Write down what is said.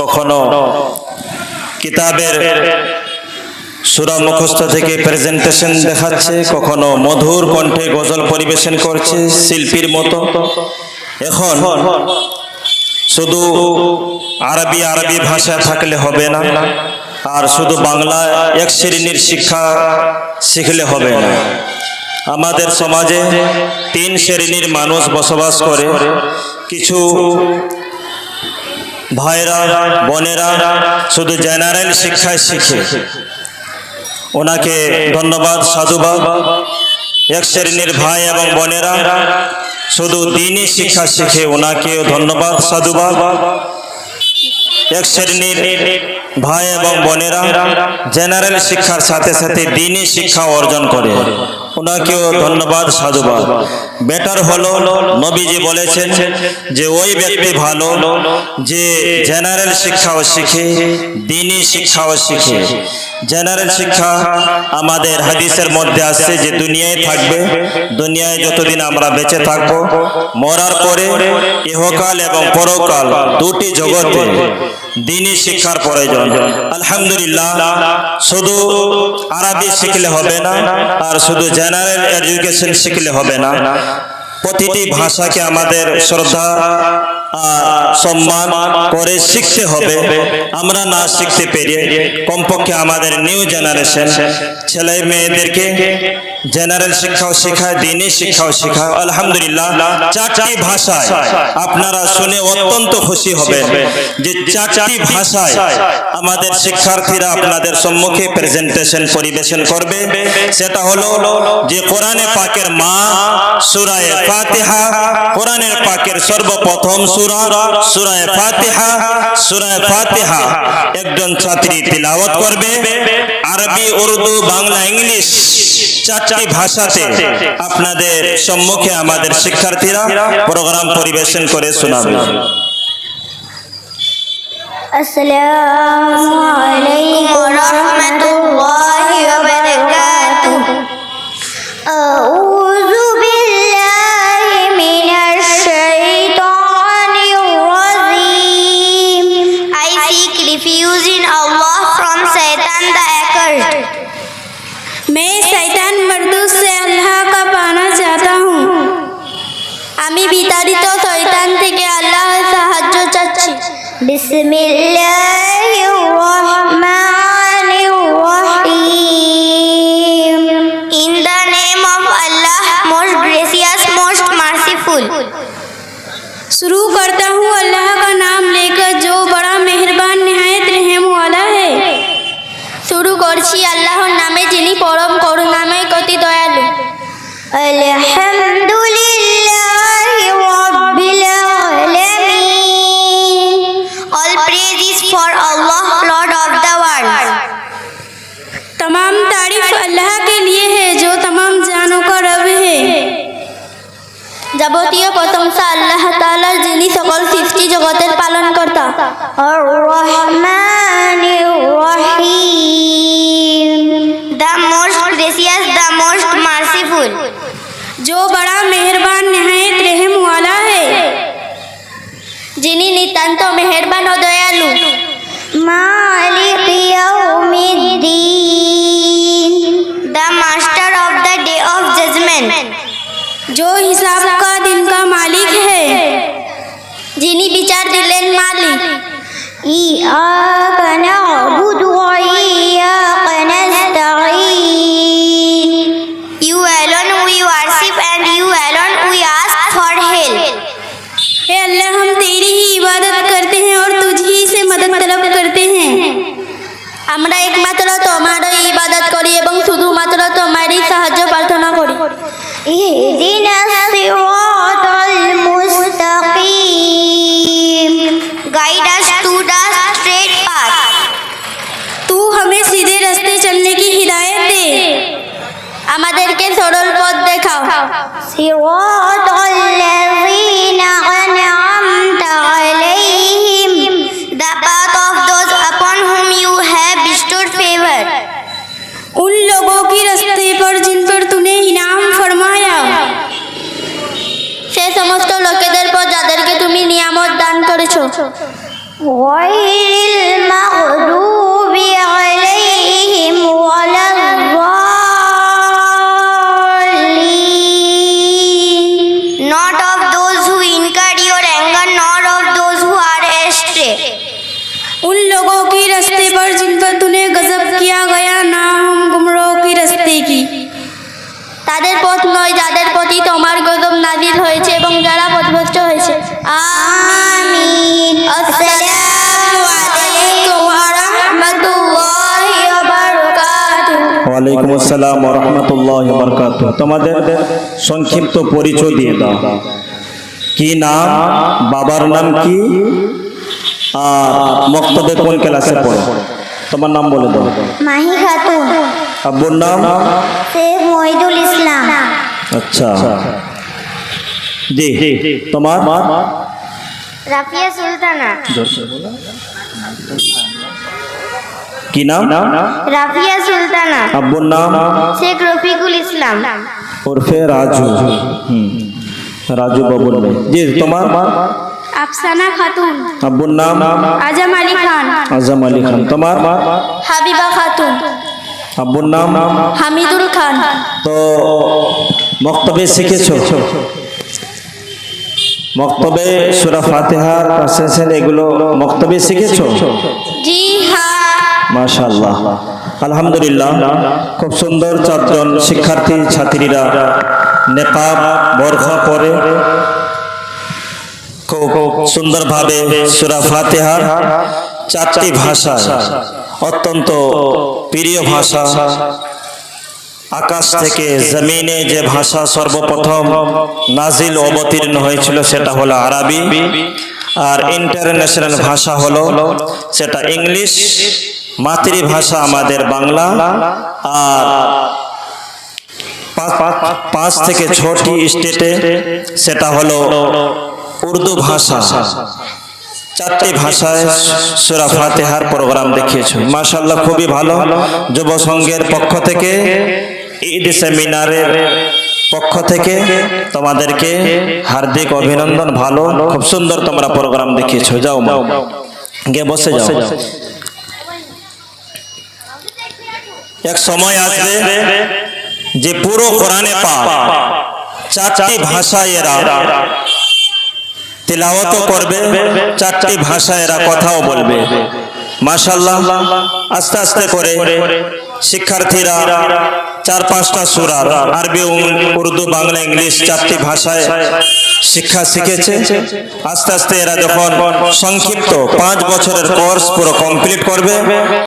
কখনো কিতাবের সূরা মুখস্থ থেকে প্রেজেন্টেশন দেখাচ্ছে, কখনো মধুর কণ্ঠে গজল পরিবেশন করছে শিল্পীর মতো। এখন শুধু আরবি ভাষা থাকলে হবে না, আর শুধু বাংলা এক শ্রেণীর শিক্ষা শিখলে হবে না। আমাদের সমাজে তিন শ্রেণীর মানুষ বসবাস করে। কিছু ভাইরা বোনেরা শুধু জেনারেল শিক্ষায় শিখে, ওনাকে ধন্যবাদ, সাধুবাদ। এক শ্রেণীর ভাই এবং বোনেরা শুধু দ্বীনি শিক্ষা শিখে, ওনাকে ধন্যবাদ, সাধুবাদ। এক শ্রেণীর ভাই এবং বোনেরা জেনারেল শিক্ষার সাথে সাথে দ্বীনি শিক্ষা অর্জন করে, ওনাকেও ধন্যবাদ, সাধুবাদ। বেটার হলো, নবীজি বলেছেন যে ওই ব্যক্তি ভালো যে জেনারেল শিক্ষাও শিখে, দ্বীনি শিক্ষাও শিখে। জেনারেল শিক্ষা আমাদের হাদিসের মধ্যে আসছে যে দুনিয়ায় থাকবে, দুনিয়ায় যতদিন আমরা বেঁচে থাকবো, মরার পরে ইহকাল এবং পরকাল দুটি জগতে দ্বীনি শিক্ষার প্রয়োজন। আলহামদুলিল্লাহ, শুধু আরবি শিখলে হবে না, আর শুধু জেনারেল এডুকেশন শিখলে হবে না। প্রতিটি ভাষাকে আমাদের শ্রদ্ধা সম্মান করে শিখতে হবে। আমরা না শিখতে পেরে কমপক্ষে আমাদের নিউ জেনারেশন ছেলে মেয়েদেরকে জেনারেল শিক্ষাও শেখায়, দ্বীনি শিক্ষাও শেখায়। আলহামদুলিল্লাহ, চারটি ভাষায় আপনারা শুনে অত্যন্ত খুশি হবেন যে চারটি ভাষায় আমাদের শিক্ষার্থীরা আপনাদের সম্মুখে প্রেজেন্টেশন পরিবেশন করবে। সেটা হলো যে কোরআনে পাকের মা সূরা ফাতিহা, কোরআনে পাকের সর্বপ্রথম সূরা সূরা ফাতিহা। সূরা ফাতিহা একজন ছাত্রী তিলাওয়াত করবে, আরবি, উর্দু, বাংলা, ইংলিশ চারটি ভাষাতে আপনাদের সম্মুখে আমাদের শিক্ষার্থীরা প্রোগ্রাম পরিবেশন করে শোনাবে। আসসালামু আলাইকুম ওয়া রাহমাতুল্লাহি ওয়া বারাকাতুহু। আউযু বিল্লাহি মিনাশ শাইতানির রাজীম। I seek refuge in Allah from Satan the accursed. मैं शैतान मर्दूद से अल्लाह का पाना चाहता हूँ। আমি বিতাড়িত শয়তান থেকে আল্লাহর সাহায্য চাচ্ছি। বিসমিল্লাহির রহমানির রহিম। In the name of Allah, most gracious, most merciful. शुरू करता हूँ अल्लाह का नाम लेकर जो बड़ा मेहरबान निहायत रहम वाला है। শুরু করছি আল্লাহর নামে যিনি পরম করুণাময় অতি দয়ালু। আলহামদুলিল্লাহি রাব্বিল আলামিন। All praise is for Allah, Lord of the world. तमाम तारीफ अल्लाह के लिए है जो तमाम जानों का रब है। যাবতীয় প্রশংসা আল্লাহ তাআলার, যিনি সকল সৃষ্টি জগতের পালনকর্তা। আর রহমানির রহিম। The most gracious, the most merciful. जो बड़ा मेहरबान निहायत रहम वाला है। যিনি নিতান্ত মেহেরবান ও দয়ালু। মালিক ইয়াউমিদ্দিন। The master of the day of judgment. जो हिसाब का दिन का मालिक है। যিনি বিচার দিলেন মালিক। ইয়াকা না'বুদু ওয়া ইয়াকা নাস্তাঈন। You alone we worship and you alone we ask for help. हे अल्लाह, हम तेरी ही इबादत करते हैं और तुझी से मदद तलब करते हैं। আমরা একমাত্র তোমারই ইবাদত করি এবং শুধুমাত্র তোমারই সাহায্য প্রার্থনা করি। ইহদিনাস সিরাতাল মুস্তাকিম। Guide us to the straight path. तू हमें सीधे रास्ते चलने की हिदायत दे। আমাদেরকে সরল পথ দেখাও। সিরাতাল লাযিনা আন'আমতা আলাইহিম। The path of those upon whom you have bestowed favor. उन लोगों की रास्ते पर जिन पर तूने इनाम फरमाया। সে সমস্ত লোকেদের পর যাদেরকে তুমি নিয়ামত দান করেছো। غير المغضوب عليهم ولا الضالين. Not of those who incurred your anger, nor of those who are astray. उन लोगों की रास्ते पर जिन पर तूने गजब किया गया, ना हम गुमराहों की रास्ते की। তাদের পথ নয় যাদের প্রতি তোমার গজব নাজিল হয়েছে এবং যারা পথভ্রষ্ট হয়েছে। আমিন। আসসালামু আলাইকুম ওয়া রাহমাতুল্লাহি ওয়া বারাকাতুহু। ওয়ালাইকুম আসসালাম ওয়া রাহমাতুল্লাহি ওয়া বারাকাতুহু। তোমাদের সংক্ষিপ্ত পরিচয় দিয়ে দাও। কি নাম, বাবার নাম কি, আর মক্তবে কোন ক্লাসে পড়ো? তোমার নাম বলে দাও। মাহি খাতুন। আব্বুর নাম? শেখ মহিদুল ইসলাম। আচ্ছা জি, তোমার? রাফিয়া সুলতানা। কি নাম? রাফিয়া সুলতানা। আব্বুর নাম? শেখ রফিকুল ইসলাম। ওরফে রাজু। রাজু বাবুর মেয়ে। জি, তোমার? আফসানা খাতুন। আব্বুর নাম? আজম আলী খান। আজম আলী খান। তোমার? হাবিবা খাতুন। আব্বুর নাম? হামিদুল খান। তো মক্তবে শিখেছো? মক্তবে সূরা ফাতিহার কাছে এগুলো মক্তবে শিখেছো? জি হ্যাঁ। মাশাআল্লাহ, আলহামদুলিল্লাহ। খুব সুন্দর চারজন শিক্ষার্থী ছাত্রীরা নেকাব বোরখা পরে খুব সুন্দরভাবে সূরা ফাতিহার চারটি ভাষা, অত্যন্ত প্রিয় ভাষা, আকাশ থেকে জমিনে যে ভাষা সর্বপ্রথম নাজিল অবতীর্ণ হয়েছিল সেটা হলো আরবি, আর ইন্টারন্যাশনাল ভাষা হলো সেটা ইংলিশ। মাতৃভাষা আমাদের বাংলা। আর 5 থেকে 6টি স্টেটে সেটা হলো উর্দু ভাষা। 4টি ভাষায় সূরা ফাতিহার প্রোগ্রাম দেখিয়েছো, মাশাআল্লাহ, খুবই ভালো। যুব সংঘের পক্ষ থেকে, ঈদ সেমিনারের পক্ষ থেকে তোমাদেরকে হার্দিক অভিনন্দন। ভালো, খুব সুন্দর তোমরা প্রোগ্রাম দেখিয়েছো। যাও মা, গিয়ে বসে যাও। এক সময় আসবে যে পুরো কোরআনে পাক 4টি ভাষায় এরা তিলাওয়াত করবে, 4টি ভাষায় এরা কথাও বলবে। মাশাআল্লাহ, আস্তে আস্তে করে শিক্ষার্থীরা 4-5টা সূরা আরবি, উর্দু, বাংলা, ইংলিশ 4টি ভাষায় শিক্ষা শিখেছে। আস্তে আস্তে এরা যখন সংক্ষিপ্ত 5 বছরের কোর্স পুরো কমপ্লিট করবে,